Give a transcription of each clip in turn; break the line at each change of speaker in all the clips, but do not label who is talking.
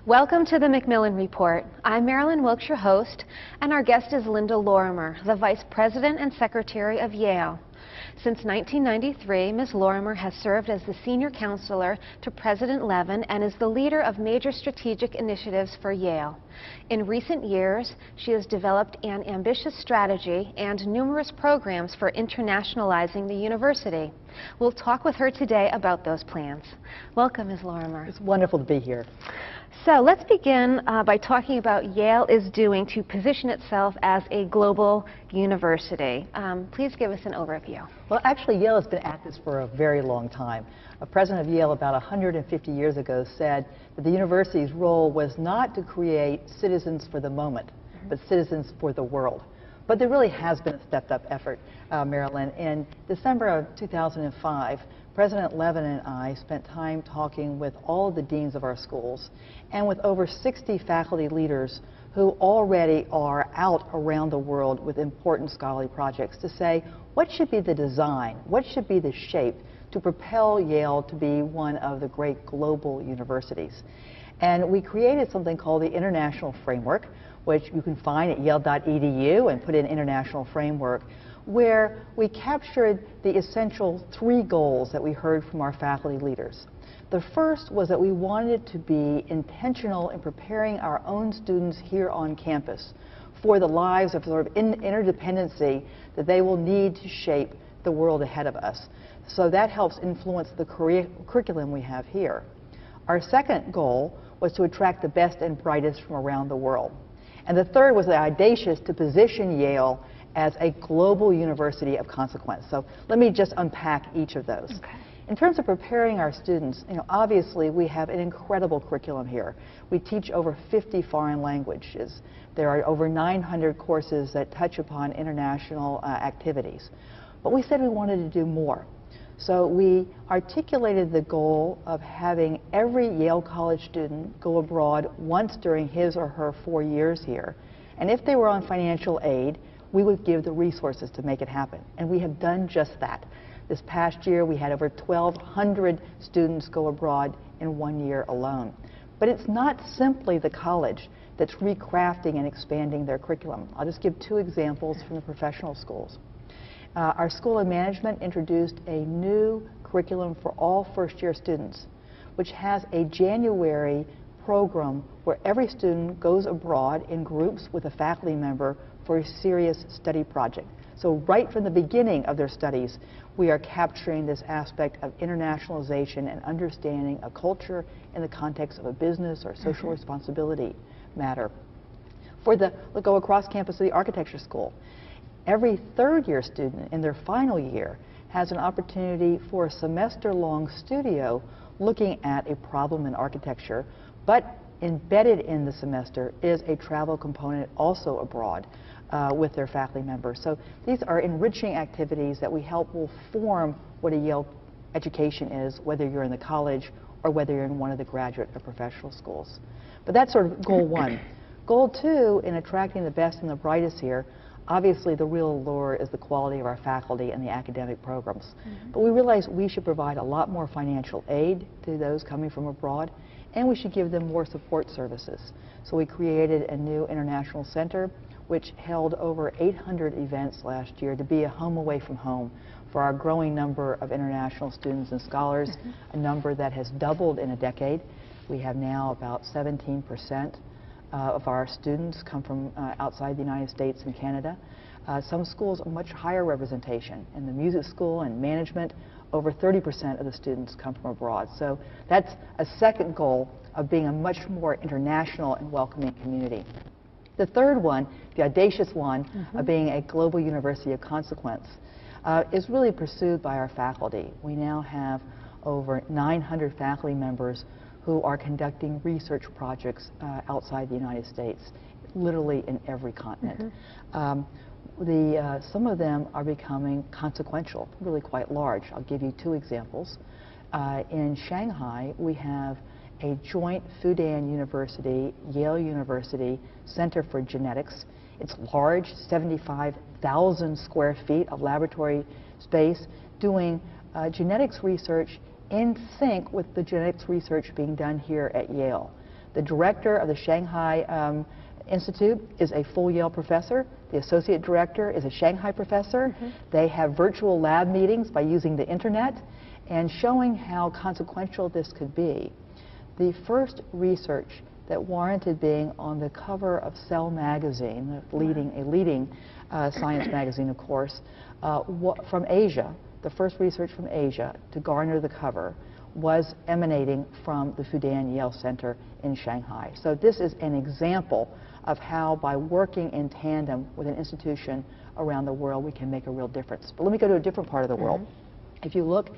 Welcome to the Macmillan Report. I'm Marilyn Wilkes, your host, and our guest is Linda Lorimer, the Vice President and Secretary of Yale. Since 1993, Ms. Lorimer has served as the Senior Counselor to President Levin and is the leader of major strategic initiatives for Yale. In recent years, she has developed an ambitious strategy and numerous programs for internationalizing the university. We'll talk with her today about those plans. Welcome, Ms. Lorimer.
It's wonderful to be here.
So let's begin by talking about Yale is doing to position itself as a global university. Please give us an overview.
Well, actually, Yale has been at this for a very long time. A president of Yale about 150 years ago said that the university's role was not to create citizens for the moment, but citizens for the world. But there really has been a stepped-up effort, Marilyn. In December of 2005, President Levin and I spent time talking with all of the deans of our schools and with over 60 faculty leaders who already are out around the world with important scholarly projects to say, what should be the design, what should be the shape to propel Yale to be one of the great global universities? And we created something called the International Framework, which you can find at yale.edu and put in International Framework, where we captured the essential 3 goals that we heard from our faculty leaders. The first was that we wanted to be intentional in preparing our own students here on campus for the lives of sort of interdependency that they will need to shape the world ahead of us. So that helps influence the curriculum we have here. Our second goal was to attract the best and brightest from around the world. And the third was audacious to position Yale as a global university of consequence. So let me just unpack each of those.
Okay.
In terms of preparing our students, obviously we have an incredible curriculum here. We teach over 50 foreign languages. There are over 900 courses that touch upon international activities. But we said we wanted to do more. So we articulated the goal of having every Yale College student go abroad once during his or her 4 years here. And if they were on financial aid, we would give the resources to make it happen. And we have done just that. This past year, we had over 1,200 students go abroad in 1 year alone. But it's not simply the college that's recrafting and expanding their curriculum. I'll just give 2 examples from the professional schools. Our School of Management introduced a new curriculum for all first-year students, which has a January program where every student goes abroad in groups with a faculty member for a serious study project. So right from the beginning of their studies, we are capturing this aspect of internationalization and understanding a culture in the context of a business or social responsibility matter. For the go across campus to the architecture school, every third-year student in their final year has an opportunity for a semester-long studio looking at a problem in architecture, but embedded in the semester is a travel component also abroad with their faculty members. So these are enriching activities that we hope will form what a Yale education is, whether you're in the college or whether you're in one of the graduate or professional schools. But that's sort of goal 1. Goal 2, in attracting the best and the brightest here, obviously the real allure is the quality of our faculty and the academic programs. But we realized we should provide a lot more financial aid to those coming from abroad, and we should give them more support services. So we created a new international center which held over 800 events last year to be a home away from home for our growing number of international students and scholars, a number that has doubled in a decade. We have now about 17% of our students come from outside the United States and Canada. Some schools a much higher representation. In the music school and management, over 30% of the students come from abroad. So that's a second goal of being a much more international and welcoming community. The third one, the audacious one, of being a global university of consequence, is really pursued by our faculty. We now have over 900 faculty members who are conducting research projects outside the United States, literally in every continent. Some of them are becoming consequential, really quite large. I'll give you 2 examples. In Shanghai, we have a joint Fudan University, Yale University Center for Genetics. It's large, 75,000 square feet of laboratory space, doing genetics research in sync with the genetics research being done here at Yale. The director of the Shanghai Institute is a full Yale professor. The associate director is a Shanghai professor. They have virtual lab meetings by using the internet and showing how consequential this could be. The first research that warranted being on the cover of Cell magazine, a leading science magazine, of course, from Asia, the first research from Asia to garner the cover was emanating from the Fudan Yale Center in Shanghai. So this is an example of how, by working in tandem with an institution around the world, we can make a real difference. But let me go to a different part of the world. If you look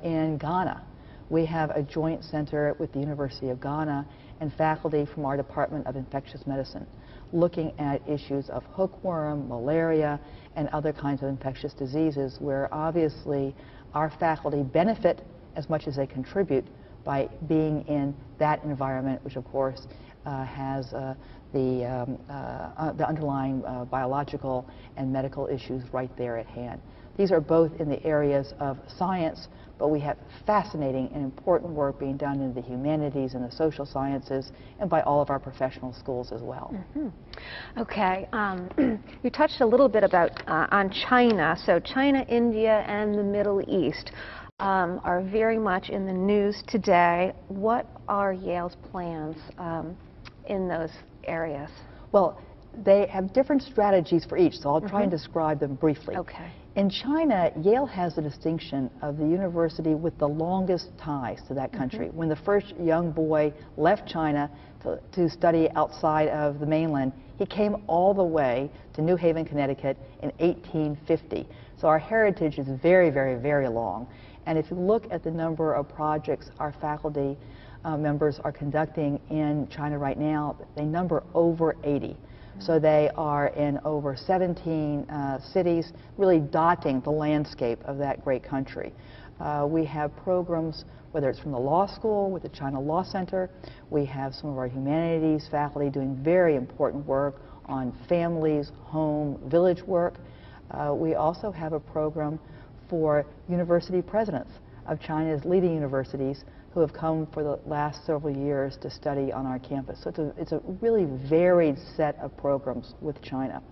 in Ghana, we have a joint center with the University of Ghana and faculty from our Department of Infectious Medicine looking at issues of hookworm, malaria, and other kinds of infectious diseases, where obviously our faculty benefit as much as they contribute by being in that environment, which of course has the underlying biological and medical issues right there at hand. These are both in the areas of science, but we have fascinating and important work being done in the humanities and the social sciences and by all of our professional schools as well.
Okay, you touched a little bit about on China. So China, India, and the Middle East are very much in the news today. What are Yale's plans in those areas?
Well, they have different strategies for each, so I'll try and describe them briefly.
Okay.
In China, Yale has the distinction of the university with the longest ties to that country. When the first young boy left China to study outside of the mainland, he came all the way to New Haven, Connecticut in 1850. So our heritage is very, very, very long. And if you look at the number of projects our faculty members are conducting in China right now, they number over 80. So they are in over 17 cities, really dotting the landscape of that great country. We have programs, whether it's from the law school with the China Law Center. We have some of our humanities faculty doing very important work on families, home, village work. We also have a program for university presidents of China's leading universities who have come for the last several years to study on our campus. So it's a really varied set of programs with China.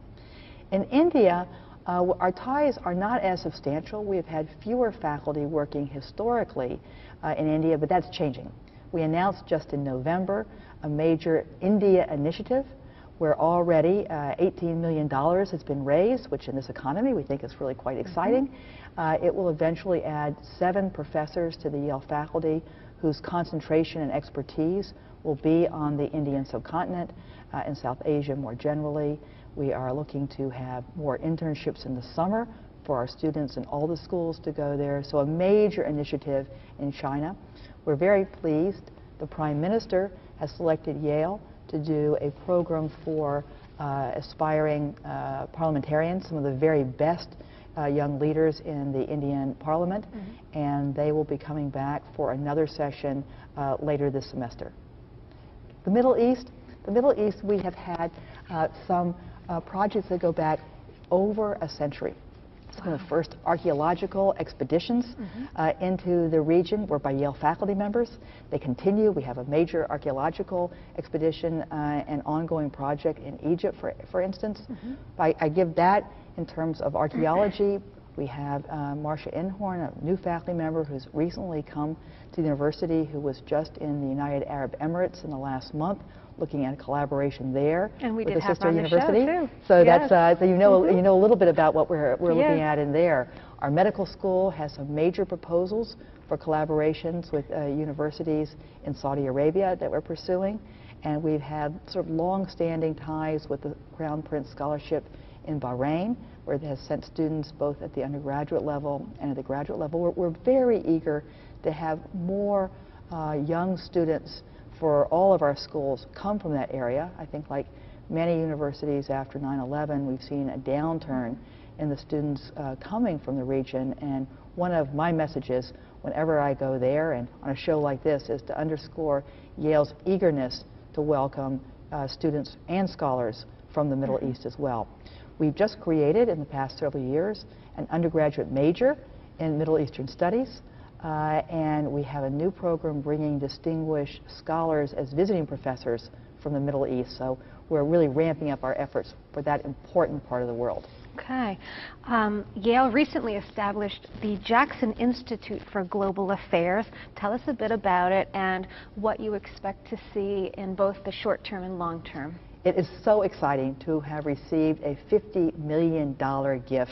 In India, our ties are not as substantial. We have had fewer faculty working historically in India, but that's changing. We announced just in November a major India initiative where already $18 million has been raised, which in this economy we think is really quite exciting. It will eventually add 7 professors to the Yale faculty whose concentration and expertise will be on the Indian subcontinent and South Asia more generally. We are looking to have more internships in the summer for our students in all the schools to go there. So a major initiative in China. We're very pleased. The Prime Minister has selected Yale to do a program for aspiring parliamentarians, some of the very best young leaders in the Indian Parliament, and they will be coming back for another session later this semester. The Middle East, we have had some projects that go back over a century. Some of the first archaeological expeditions into the region were by Yale faculty members. They continue. We have a major archaeological expedition and ongoing project in Egypt, for instance. I give that in terms of archaeology. We have Marcia Inhorn, a new faculty member who's recently come to the university, who was just in the United Arab Emirates in the last month, looking at a collaboration there with the sister university. So that's so you know a little bit about what we're looking at in there. Our medical school has some major proposals for collaborations with universities in Saudi Arabia that we're pursuing, and we've had sort of long-standing ties with the Crown Prince Scholarship in Bahrain, where it has sent students both at the undergraduate level and at the graduate level. We're very eager to have more young students for all of our schools come from that area. I think, like many universities after 9/11, we've seen a downturn in the students coming from the region, and one of my messages whenever I go there and on a show like this is to underscore Yale's eagerness to welcome students and scholars from the Middle East as well. We've just created in the past several years an undergraduate major in Middle Eastern Studies. and we have a new program bringing distinguished scholars as visiting professors from the Middle East. So we're really ramping up our efforts for that important part of the world.
Okay. Yale recently established the Jackson Institute for Global Affairs. Tell us a bit about it and what you expect to see in both the short term and long term.
It is so exciting to have received a $50 million gift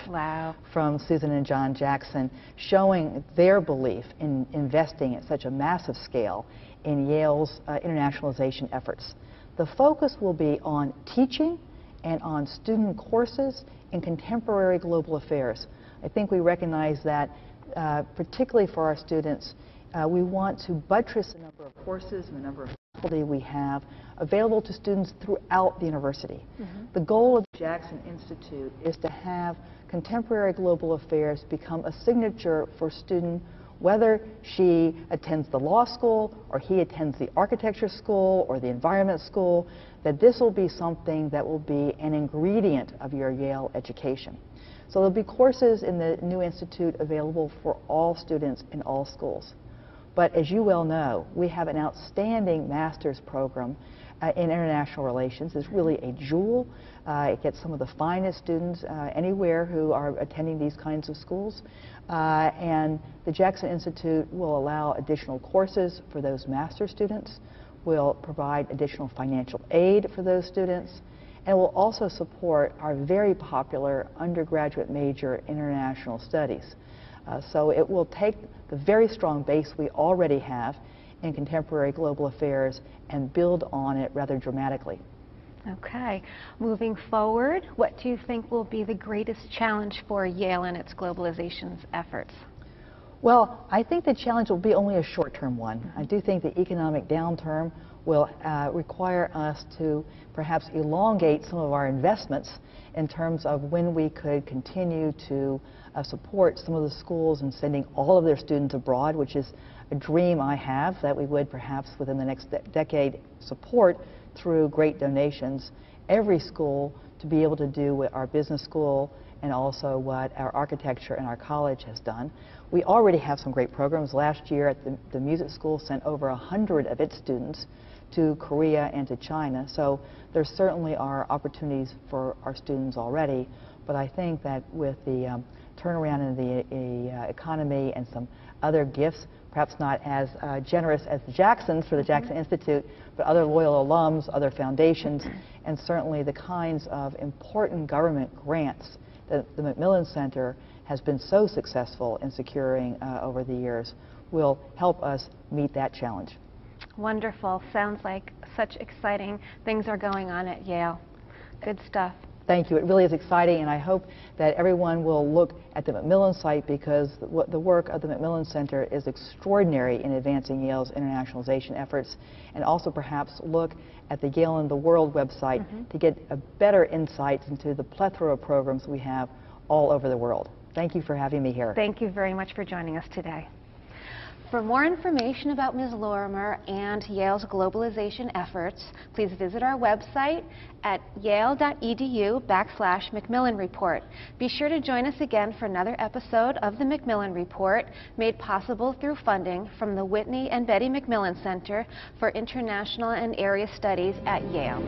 from Susan and John Jackson, showing their belief in investing at such a massive scale in Yale's internationalization efforts. The focus will be on teaching and on student courses in contemporary global affairs. I think we recognize that, particularly for our students, we want to buttress the number of courses and the number of faculty we have available to students throughout the university. The goal of the Jackson Institute is to have contemporary global affairs become a signature for student, whether she attends the law school or he attends the architecture school or the environment school, that this will be something that will be an ingredient of your Yale education. So there'll be courses in the new institute available for all students in all schools. But as you well know, we have an outstanding master's program in international relations. It's really a jewel. It gets some of the finest students anywhere who are attending these kinds of schools. And the Jackson Institute will allow additional courses for those master's students, will provide additional financial aid for those students, and will also support our very popular undergraduate major, International Studies. So it will take the very strong base we already have in contemporary global affairs and build on it rather dramatically.
Okay. Moving forward, what do you think will be the greatest challenge for Yale in its globalization efforts?
Well, I think the challenge will be only a short-term one. I do think the economic downturn will require us to perhaps elongate some of our investments in terms of when we could continue to support some of the schools in sending all of their students abroad, which is a dream I have that we would perhaps within the next decade support through great donations every school to be able to do what our business school and also what our architecture and our college has done. We already have some great programs. Last year at the music school sent over 100 of its students to Korea and to China. So there certainly are opportunities for our students already. But I think that with the turnaround in the economy and some other gifts, perhaps not as generous as the Jacksons for the Jackson Institute, but other loyal alums, other foundations, and certainly the kinds of important government grants that the Macmillan Center has been so successful in securing over the years will help us meet that challenge.
Wonderful. Sounds like such exciting things are going on at Yale. Good stuff.
Thank you. It really is exciting, and I hope that everyone will look at the Macmillan site because the work of the Macmillan Center is extraordinary in advancing Yale's internationalization efforts, and also perhaps look at the Yale in the World website to get a better insight into the plethora of programs we have all over the world. Thank you for having me here.
Thank you very much for joining us today. For more information about Ms. Lorimer and Yale's globalization efforts, please visit our website at yale.edu/Macmillan Report. Be sure to join us again for another episode of the Macmillan Report, made possible through funding from the Whitney and Betty Macmillan Center for International and Area Studies at Yale.